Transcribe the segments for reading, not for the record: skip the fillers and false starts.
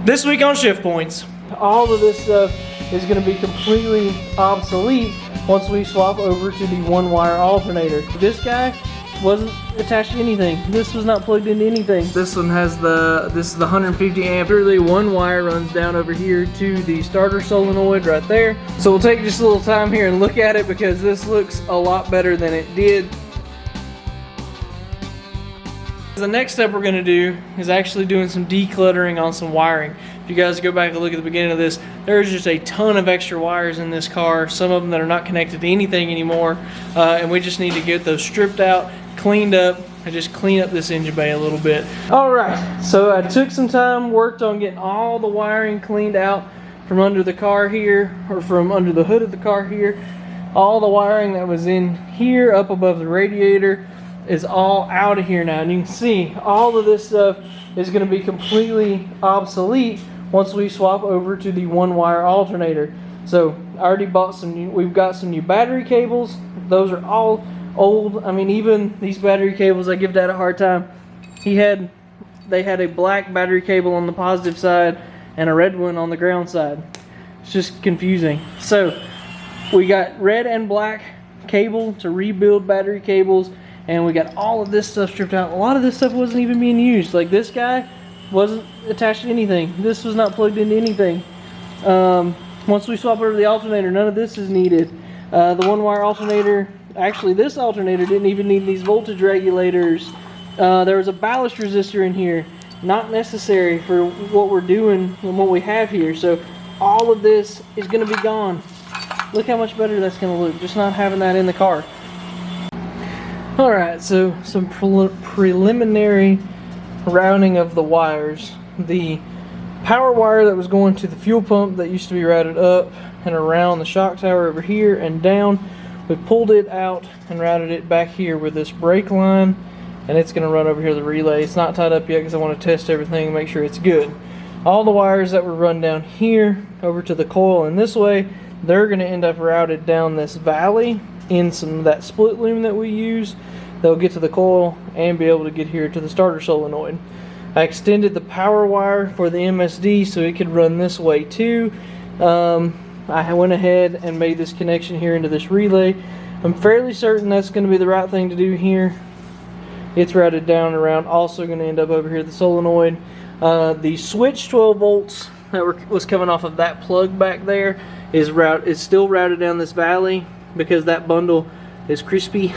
This week on Shift Points, all of this stuff is going to be completely obsolete once we swap over to the one-wire alternator. This guy wasn't attached to anything. This was not plugged into anything. This one has this is the 150 amp. Literally one wire runs down over here to the starter solenoid right there. So we'll take just a little time here and look at it because this looks a lot better than it did. The next step we're going to do is actually doing some decluttering on some wiring. If you guys go back and look at the beginning of this, there's just a ton of extra wires in this car, some of them that are not connected to anything anymore, and we just need to get those stripped out, cleaned up, and just clean up this engine bay a little bit. Alright, so I took some time, worked on getting all the wiring cleaned out from under the car here, or from under the hood of the car here. All the wiring that was in here up above the radiator is all out of here now, and you can see all of this stuff is going to be completely obsolete once we swap over to the one-wire alternator. So I already bought we've got some new battery cables. Those are all old. I mean, even these battery cables, I give Dad a hard time. They had a black battery cable on the positive side and a red one on the ground side. It's just confusing. So we got red and black cable to rebuild battery cables, and we got all of this stuff stripped out. A lot of this stuff wasn't even being used. Like this guy wasn't attached to anything. This was not plugged into anything. Once we swap over to the alternator, none of this is needed. The one-wire alternator, actually this alternator didn't even need these voltage regulators. There was a ballast resistor in here. Not necessary for what we're doing and what we have here. So all of this is going to be gone. Look how much better that's going to look, just not having that in the car. Alright, so some preliminary routing of the wires. The power wire that was going to the fuel pump that used to be routed up and around the shock tower over here and down, we pulled it out and routed it back here with this brake line, and it's going to run over here the relay. It's not tied up yet because I want to test everything and make sure it's good. All the wires that were run down here over to the coil in this way, they're going to end up routed down this valley in some of that split loom that we use. They'll get to the coil and be able to get here to the starter solenoid. I extended the power wire for the MSD so it could run this way too. I went ahead and made this connection here into this relay. I'm fairly certain that's going to be the right thing to do here. It's routed down and around, also going to end up over here at the solenoid. The switch 12 volts that was coming off of that plug back there is still routed down this valley because that bundle is crispy.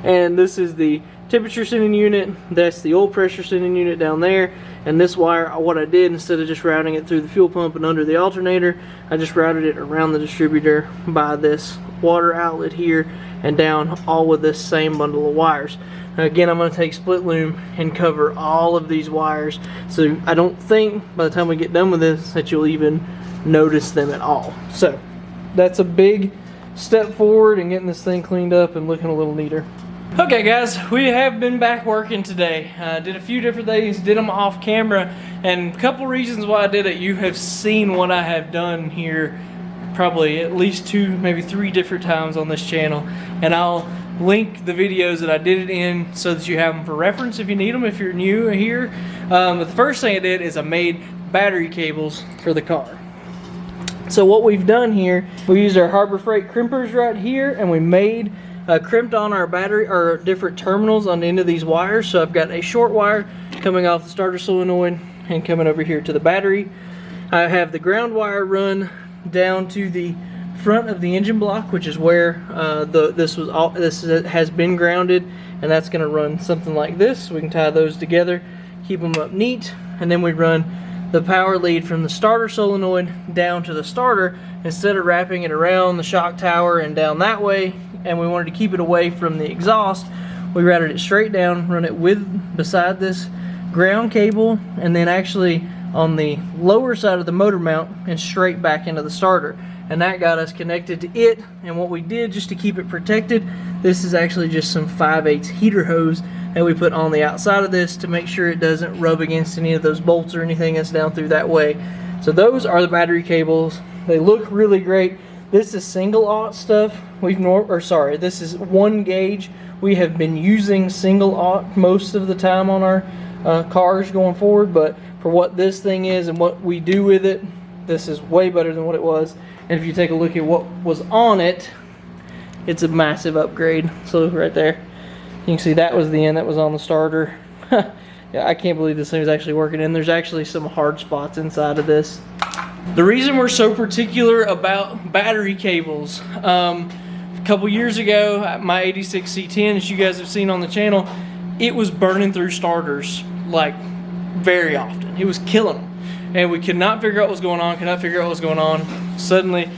And this is the temperature sending unit, that's the oil pressure sending unit down there, and this wire, what I did, instead of just routing it through the fuel pump and under the alternator, I just routed it around the distributor by this water outlet here and down, all with this same bundle of wires. Now again, I'm going to take split loom and cover all of these wires, so I don't think by the time we get done with this that you'll even notice them at all. So that's a big step forward in getting this thing cleaned up and looking a little neater. Okay guys, we have been back working today. Did a few different things, did them off camera, and a couple reasons why I did it. You have seen what I have done here probably at least 2, maybe 3 different times on this channel, and I'll link the videos that I did it in so that you have them for reference if you need them, if you're new here. But the first thing I did is I made battery cables for the car. So what we've done here, we used our Harbor Freight crimpers right here, and we made crimped on our battery or different terminals on the end of these wires. So I've got a short wire coming off the starter solenoid and coming over here to the battery. I have the ground wire run down to the front of the engine block, which is where this has been grounded, and that's going to run something like this. We can tie those together, keep them up neat, and then we run the power lead from the starter solenoid down to the starter instead of wrapping it around the shock tower and down that way, and we wanted to keep it away from the exhaust. We routed it straight down, run it beside this ground cable, and then actually on the lower side of the motor mount and straight back into the starter. And that got us connected to it. And what we did just to keep it protected, this is actually just some 5/8 heater hose that we put on the outside of this to make sure it doesn't rub against any of those bolts or anything that's down through that way. So those are the battery cables. They look really great. This is single aught stuff. This is 1 gauge. We have been using single aught most of the time on our cars going forward, but for what this thing is and what we do with it, this is way better than what it was. And if you take a look at what was on it, it's a massive upgrade. So right there, you can see that was the end that was on the starter. Yeah, I can't believe this thing is actually working, and there's actually some hard spots inside of this. The reason we're so particular about battery cables, a couple years ago, my 86 C10, as you guys have seen on the channel, it was burning through starters like very often. It was killing them, and we could not figure out what was going on. Suddenly,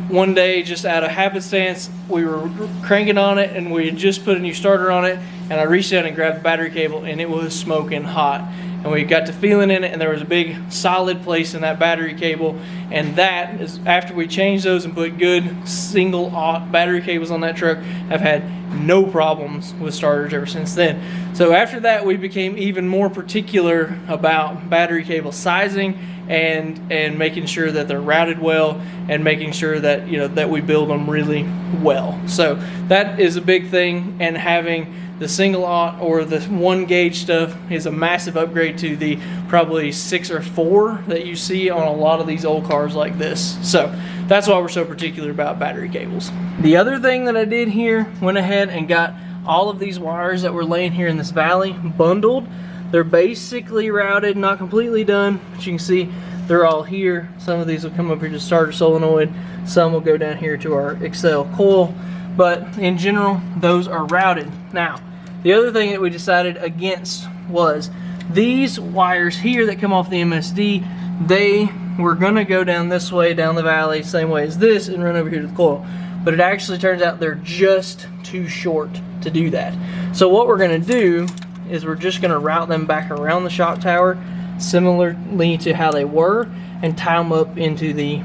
one day, just out of happenstance, we were cranking on it, and we had just put a new starter on it, and I reached out and grabbed the battery cable, and it was smoking hot. And we got to feeling in it, and there was a big solid place in that battery cable, and that is after we changed those and put good single-aught battery cables on that truck. I've had no problems with starters ever since then. So after that, we became even more particular about battery cable sizing and making sure that they're routed well, and making sure that, you know, that we build them really well. So that is a big thing, and having the single aught or the 1 gauge stuff is a massive upgrade to the probably 6 or 4 that you see on a lot of these old cars like this. So that's why we're so particular about battery cables. The other thing that I did here, went ahead and got all of these wires that were laying here in this valley bundled. They're basically routed, not completely done, but you can see they're all here. Some of these will come up here to starter solenoid, some will go down here to our Excel coil, but in general, those are routed. Now, the other thing that we decided against was these wires here that come off the MSD. They were gonna go down this way, down the valley, same way as this, and run over here to the coil. But it actually turns out they're just too short to do that. So what we're gonna do is we're just gonna route them back around the shock tower, similarly to how they were, and tie them up into the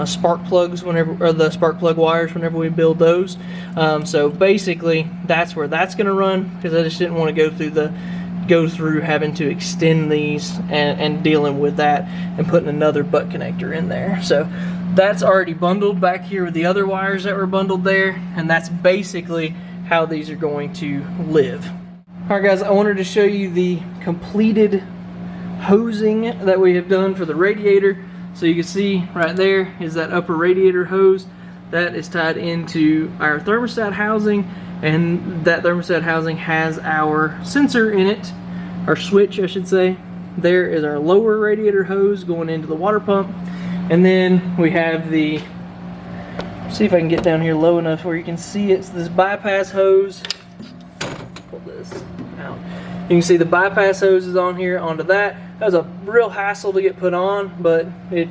spark plugs whenever, or the spark plug wires whenever we build those. So basically that's where that's going to run, because I just didn't want to go through having to extend these and dealing with that and putting another butt connector in there. So that's already bundled back here with the other wires that were bundled there, and that's basically how these are going to live. Alright guys, I wanted to show you the completed hosing that we have done for the radiator. So you can see right there is that upper radiator hose that is tied into our thermostat housing, and that thermostat housing has our sensor in it, our switch I should say. There is our lower radiator hose going into the water pump, and then we have the, see if I can get down here low enough where you can see it's this bypass hose. Pull this out. You can see the bypass hose is on here onto that. That was a real hassle to get put on, but it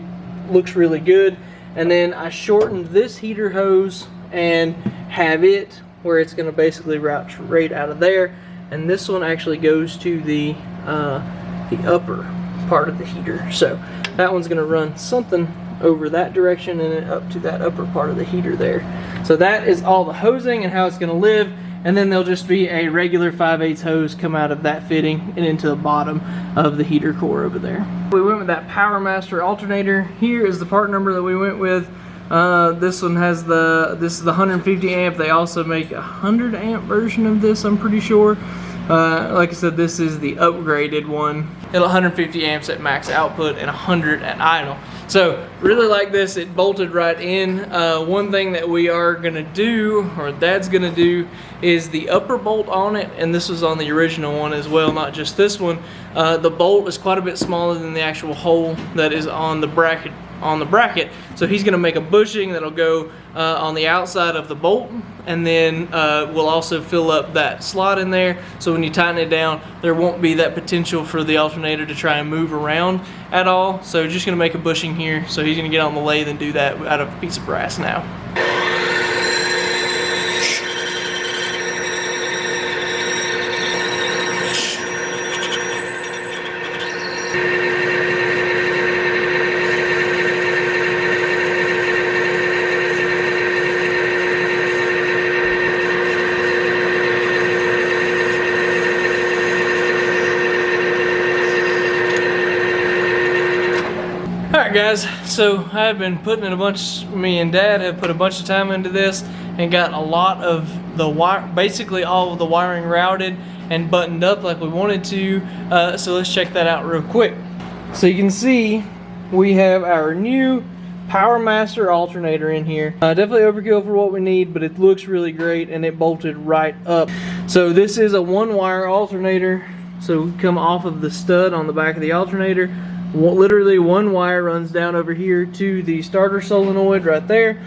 looks really good. And then I shortened this heater hose and have it where it's going to basically route right out of there. And this one actually goes to the upper part of the heater. So that one's going to run something over that direction and then up to that upper part of the heater there. So that is all the hosing and how it's going to live. And then there'll just be a regular 5/8 hose come out of that fitting and into the bottom of the heater core over there. We went with that Powermaster alternator. Here is the part number that we went with. This one has this is the 150 amp. They also make a 100 amp version of this, I'm pretty sure. Like I said, this is the upgraded one. It'll 150 amps at max output and 100 at idle. So really like this, it bolted right in. One thing that we are gonna do, or Dad's gonna do, is the upper bolt on it, and this was on the original one as well, not just this one. The bolt is quite a bit smaller than the actual hole that is on the bracket. So he's gonna make a bushing that'll go on the outside of the bolt, and then we'll also fill up that slot in there, so when you tighten it down there won't be that potential for the alternator to try and move around at all. So just gonna make a bushing here, so he's gonna get on the lathe and do that out of a piece of brass now. Alright guys, so I've been putting in me and Dad have put a bunch of time into this and got a lot of the wire, basically all of the wiring routed and buttoned up like we wanted to. So let's check that out real quick. So you can see we have our new Powermaster alternator in here. Definitely overkill for what we need, but it looks really great and it bolted right up. So this is a one wire alternator. So we come off of the stud on the back of the alternator. Literally one wire runs down over here to the starter solenoid right there.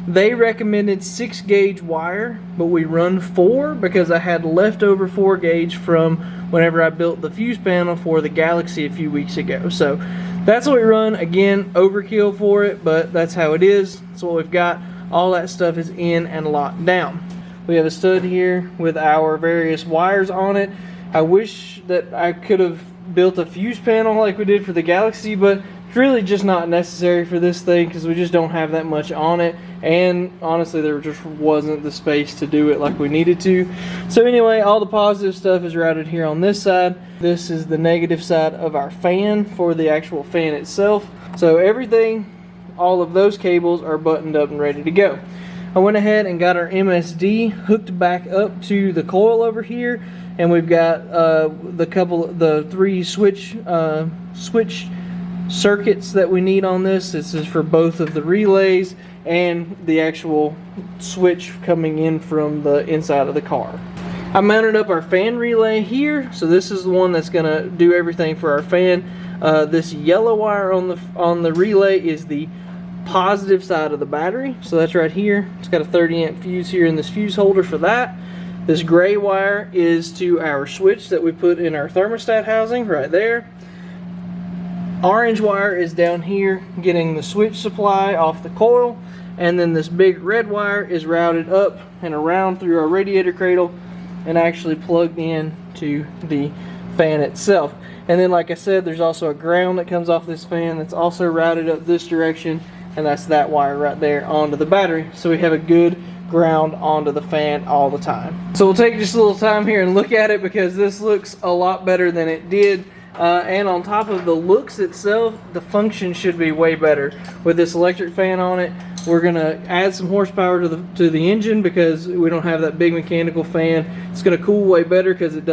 They recommended 6 gauge wire, but we run 4 because I had leftover 4 gauge from whenever I built the fuse panel for the Galaxy a few weeks ago. So that's what we run. Again, overkill for it, but that's how it is. That's what we've got. All that stuff is in and locked down. We have a stud here with our various wires on it. I wish that I could have built a fuse panel like we did for the Galaxy, but it's really just not necessary for this thing because we just don't have that much on it, and honestly there just wasn't the space to do it like we needed to. So anyway, all the positive stuff is routed here on this side. This is the negative side of our fan for the actual fan itself. So everything, all of those cables are buttoned up and ready to go. I went ahead and got our MSD hooked back up to the coil over here, and we've got the 3 switch circuits that we need on this. This is for both of the relays and the actual switch coming in from the inside of the car. I mounted up our fan relay here, so this is the one that's gonna do everything for our fan. This yellow wire on the relay is the positive side of the battery, so that's right here. It's got a 30 amp fuse here in this fuse holder for that. This gray wire is to our switch that we put in our thermostat housing right there. Orange wire is down here getting the switch supply off the coil, and then this big red wire is routed up and around through our radiator cradle and actually plugged in to the fan itself. And then, like I said, there's also a ground that comes off this fan that's also routed up this direction, and that's that wire right there onto the battery. So we have a good ground onto the fan all the time. So we'll take just a little time here and look at it because this looks a lot better than it did. And on top of the looks itself, the function should be way better. With this electric fan on it, we're gonna add some horsepower to the engine because we don't have that big mechanical fan. It's gonna cool way better because it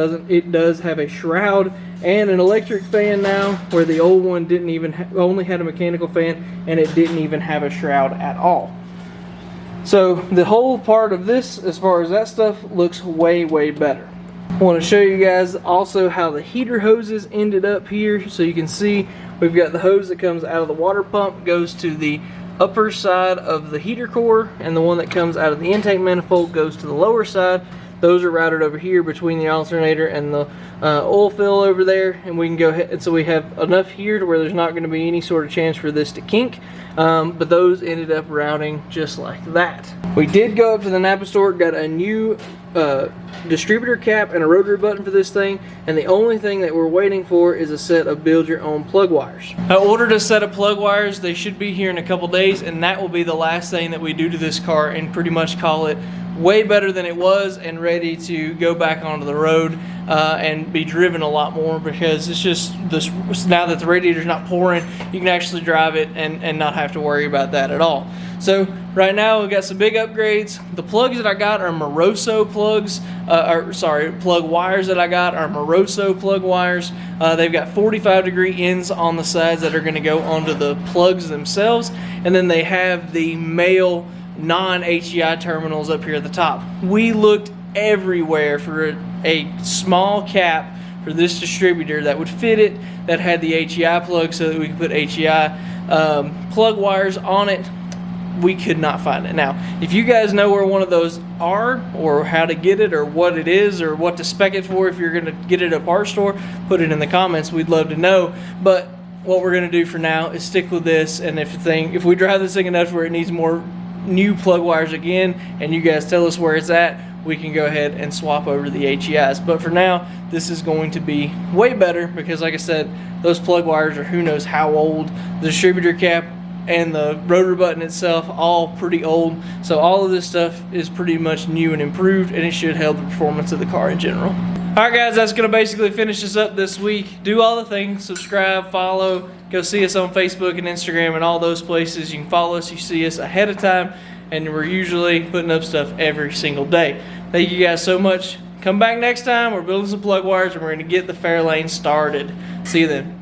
does have a shroud and an electric fan now, where the old one didn't even only had a mechanical fan and it didn't even have a shroud at all. So the whole part of this, as far as that stuff, looks way better. I want to show you guys also how the heater hoses ended up here. So you can see we've got the hose that comes out of the water pump, goes to the upper side of the heater core, and the one that comes out of the intake manifold goes to the lower side. Those are routed over here between the alternator and the oil fill over there, and we can go ahead, and so we have enough here to where there's not going to be any sort of chance for this to kink, but those ended up routing just like that. We did go up to the Napa store, got a new distributor cap and a rotary button for this thing, and the only thing that we're waiting for is a set of build your own plug wires. I ordered a set of plug wires. They should be here in a couple days, and that will be the last thing that we do to this car and pretty much call it way better than it was and ready to go back onto the road and be driven a lot more, because it's just this, now that the radiator's not pouring, you can actually drive it and not have to worry about that at all. So right now we've got some big upgrades. The plugs that I got are Moroso plugs, plug wires that I got are Moroso plug wires. They've got 45-degree ends on the sides that are going to go onto the plugs themselves, and then they have the male non-HEI terminals up here at the top. We looked everywhere for a small cap for this distributor that would fit it, that had the HEI plug so that we could put HEI plug wires on it. We could not find it. Now, if you guys know where one of those are, or how to get it, or what it is, or what to spec it for, if you're going to get it at a parts store, put it in the comments. We'd love to know. But what we're going to do for now is stick with this, and if we drive this thing enough where it needs more new plug wires again, and you guys tell us where it's at, we can go ahead and swap over the HEIs. But for now, this is going to be way better, because like I said, those plug wires are who knows how old. The distributor cap and the rotor button itself, all pretty old. So all of this stuff is pretty much new and improved, and it should help the performance of the car in general. Alright guys, that's going to basically finish us up this week. Do all the things, subscribe, follow, go see us on Facebook and Instagram and all those places. You can follow us, you see us ahead of time, and we're usually putting up stuff every single day. Thank you guys so much. Come back next time. We're building some plug wires and we're going to get the Fairlane started. See you then.